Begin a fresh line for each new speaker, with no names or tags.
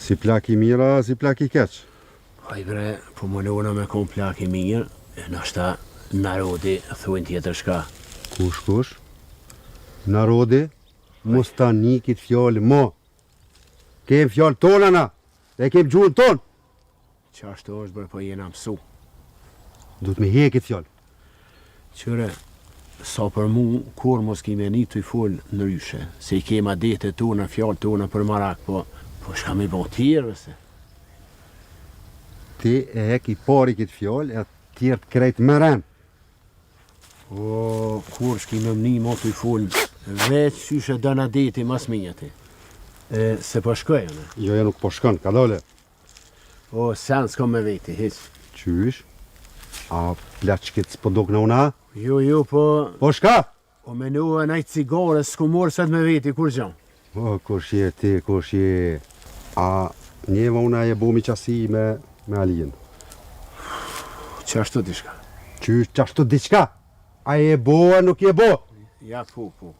Si plak i mira, si plak i keq.
Haj bre, po më lona me kon plak i mirë, e nashta narodi thuin tjetër shka.
Kush? Narodi, mos ta nikit fjallë mo. Kem fjallë tona na, e kem gjuhën ton.
Qashtu është bre, po jena mësu.
Du të me hekit fjallë.
Qyre, sa për mu, kur mos kime një të i full në ryshe, se i kema dete tona, fjallë tona për marak, po shka me bo tjerë, se.
Ti e hek i pari këtë fjallë, e tjertë krejt më rem.
O, kur shkime më një mo të i full, veç qyshe dëna deti mas minjati. Se po shkoj, ne?
Jo, nuk po shkon, ka dole.
O, sen s'kom me veti, hiq.
Qysh? A plaçkit s'po dok në una?
Jo, po...
Po shka?
O menu e najtë cigare, s'ku morë sët me veti, kur gjan?
O, kush je ti, kush je? A njeva una e bomi qasi me Alin?
Qashtu t'i shka?
Qysh qashtu diqka? A e bo, a nuk e bo?
Ja, po.